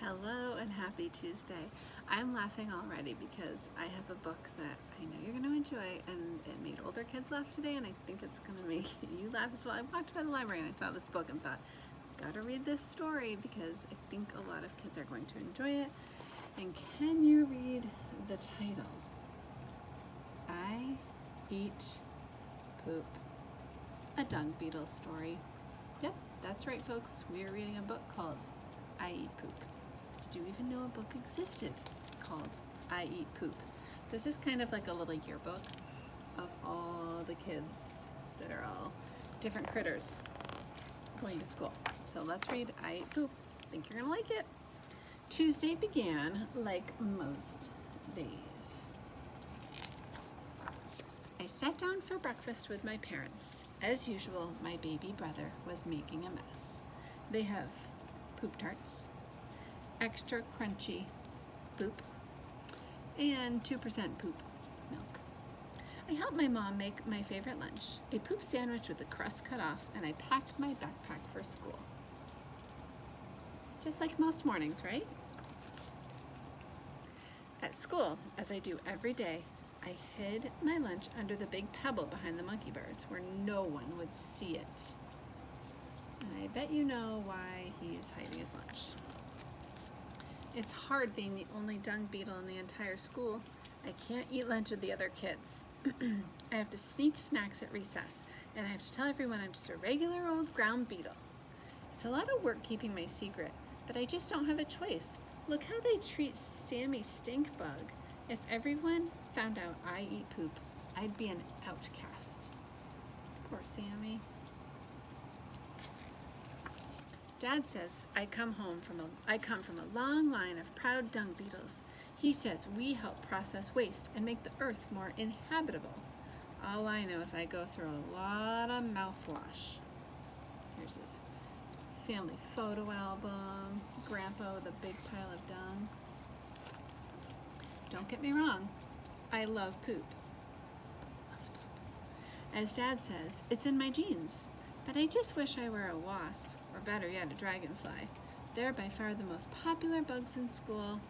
Hello and happy Tuesday. I'm laughing already because I have a book that I know you're going to enjoy, and it made older kids laugh today, and I think it's going to make you laugh as well. I walked by the library and I saw this book and thought, gotta read this story because I think a lot of kids are going to enjoy it. And can you read the title? I Eat Poop, a dung beetle story. Yep, that's right folks, we're reading a book called I Eat Poop. Did you even know a book existed called I Eat Poop? This is kind of like a little yearbook of all the kids that are all different critters going to school. So let's read I Eat Poop. I think you're gonna like it. Tuesday began like most days. I sat down for breakfast with my parents. As usual, my baby brother was making a mess. They have poop tarts, extra crunchy poop, and 2% poop milk. I helped my mom make my favorite lunch, a poop sandwich with the crust cut off, and I packed my backpack for school. Just like most mornings, right? At school, as I do every day, I hid my lunch under the big pebble behind the monkey bars where no one would see it. And I bet you know why he's hiding his lunch. It's hard being the only dung beetle in the entire school. I can't eat lunch with the other kids. I have to sneak snacks at recess, and I have to tell everyone I'm just a regular old ground beetle. It's a lot of work keeping my secret, but I just don't have a choice. Look how they treat Sammy Stinkbug. If everyone found out I eat poop, I'd be an outcast. Poor Sammy. Dad says I come from a long line of proud dung beetles. He says we help process waste and make the earth more inhabitable. All I know is I go through a lot of mouthwash. Here's his family photo album, Grandpa with a big pile of dung. Don't get me wrong, I love poop. As Dad says, it's in my genes, but I just wish I were a wasp, or better yet, a dragonfly. They're by far the most popular bugs in school.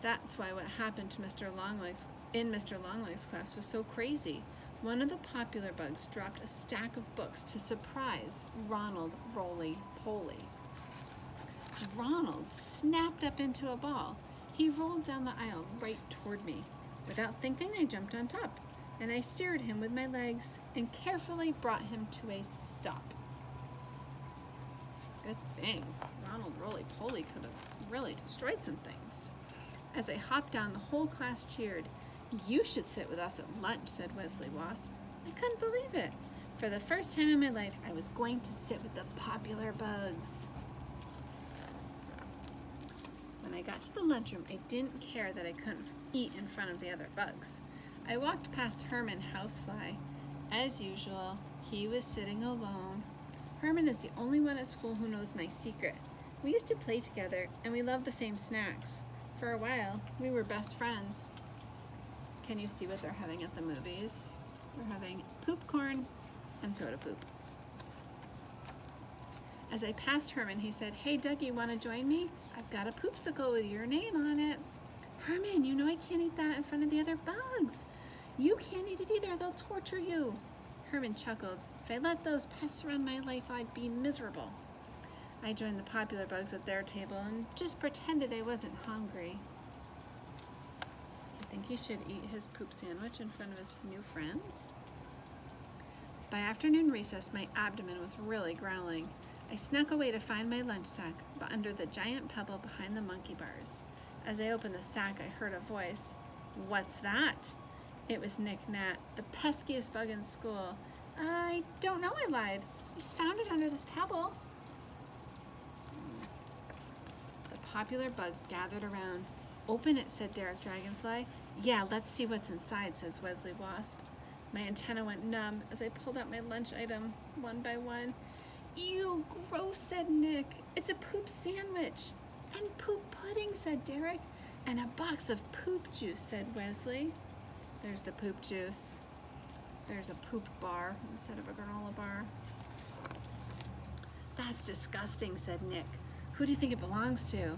That's why what happened to Mr. Longlegs in Mr. Longlegs' class was so crazy. One of the popular bugs dropped a stack of books to surprise Ronald Roly-Poly. Ronald snapped up into a ball. He rolled down the aisle right toward me. Without thinking, I jumped on top, and I steered him with my legs and carefully brought him to a stop. Good thing. Ronald Roly-Poly could have really destroyed some things. As I hopped down, the whole class cheered. You should sit with us at lunch, said Wesley Wasp. I couldn't believe it. For the first time in my life, I was going to sit with the popular bugs. When I got to the lunchroom, I didn't care that I couldn't eat in front of the other bugs. I walked past Herman Housefly. As usual, he was sitting alone. Herman is the only one at school who knows my secret. We used to play together, and we loved the same snacks. For a while, we were best friends. Can you see what they're having at the movies? They're having poop corn and soda poop. As I passed Herman, he said, "Hey, Dougie, want to join me? I've got a poopsicle with your name on it." Herman, you know I can't eat that in front of the other bugs. You can't eat it either. They'll torture you. Herman chuckled. If I let those pests run my life, I'd be miserable. I joined the popular bugs at their table and just pretended I wasn't hungry. I think he should eat his poop sandwich in front of his new friends. By afternoon recess, my abdomen was really growling. I snuck away to find my lunch sack under the giant pebble behind the monkey bars. As I opened the sack, I heard a voice. What's that? It was Nick Nat, the peskiest bug in school. I don't know, I lied. I just found it under this pebble. The popular bugs gathered around. Open it, said Derek Dragonfly. Yeah, let's see what's inside, says Wesley Wasp. My antenna went numb as I pulled out my lunch item one by one. Ew, gross, said Nick. It's a poop sandwich. And poop pudding, said Derek. And a box of poop juice, said Wesley. There's the poop juice. There's a poop bar instead of a granola bar. That's disgusting, said Nick. Who do you think it belongs to?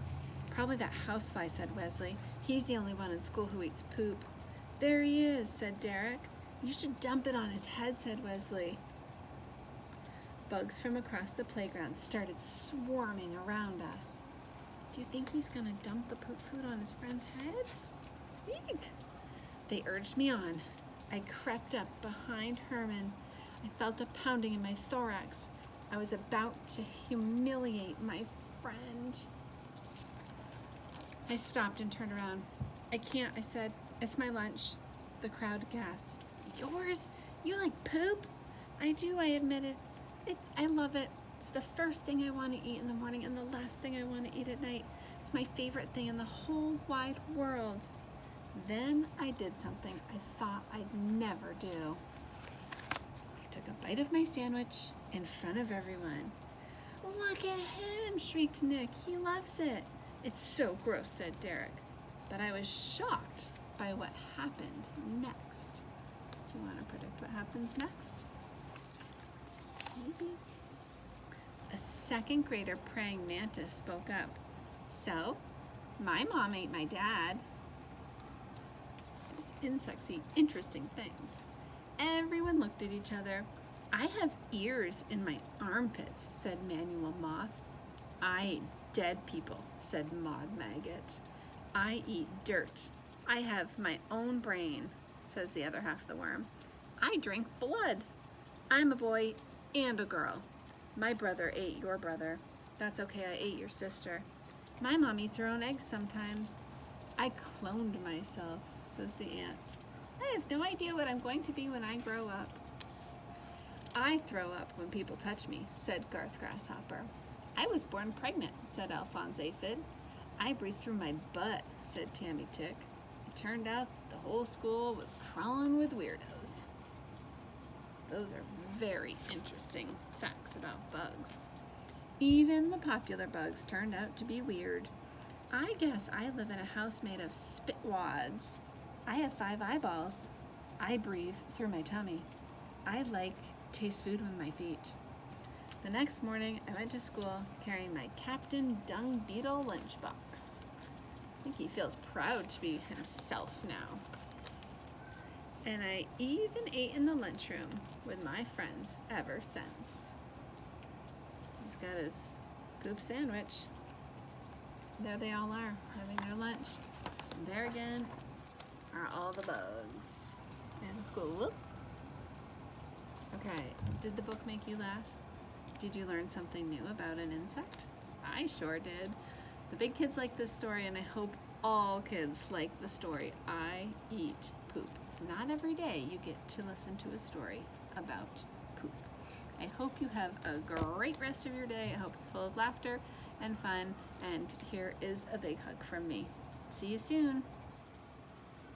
Probably that housefly, said Wesley. He's the only one in school who eats poop. There he is, said Derek. You should dump it on his head, said Wesley. Bugs from across the playground started swarming around us. Do you think he's gonna dump the poop food on his friend's head? Eek! They urged me on. I crept up behind Herman. I felt a pounding in my thorax. I was about to humiliate my friend. I stopped and turned around. I can't, I said. It's my lunch. The crowd gasped. Yours? You like poop? I do, I admitted. I love it. It's the first thing I want to eat in the morning and the last thing I want to eat at night. It's my favorite thing in the whole wide world. Then I did something I thought I'd never do. I took a bite of my sandwich in front of everyone. Look at him, shrieked Nick. He loves it. It's so gross, said Derek. But I was shocked by what happened next. Do you want to predict what happens next? Maybe. A second grader praying mantis spoke up. So, my mom ate my dad. These insects eat interesting things. Everyone looked at each other. I have ears in my armpits, said Manuel Moth. I eat dead people, said Maud Maggot. I eat dirt. I have my own brain, says the other half of the worm. I drink blood. I'm a boy and a girl. My brother ate your brother. That's okay, I ate your sister. My mom eats her own eggs sometimes. I cloned myself, says the ant. I have no idea what I'm going to be when I grow up. I throw up when people touch me, said Garth Grasshopper. I was born pregnant, said Alphonse Aphid. I breathe through my butt, said Tammy Tick. It turned out the whole school was crawling with weirdos. Those are very interesting facts about bugs. Even the popular bugs turned out to be weird. I guess I live in a house made of spitwads. I have 5 eyeballs. I breathe through my tummy. I taste food with my feet. The next morning, I went to school carrying my Captain Dung Beetle lunchbox. I think he feels proud to be himself now. And I even ate in the lunchroom with my friends ever since. He's got his poop sandwich. There they all are, having their lunch. And there again are all the bugs in school. Whoop. Okay, did the book make you laugh? Did you learn something new about an insect? I sure did. The big kids like this story, and I hope all kids like the story. I eat poop. It's not every day you get to listen to a story about poop. I hope you have a great rest of your day. I hope it's full of laughter and fun. And here is a big hug from me. See you soon.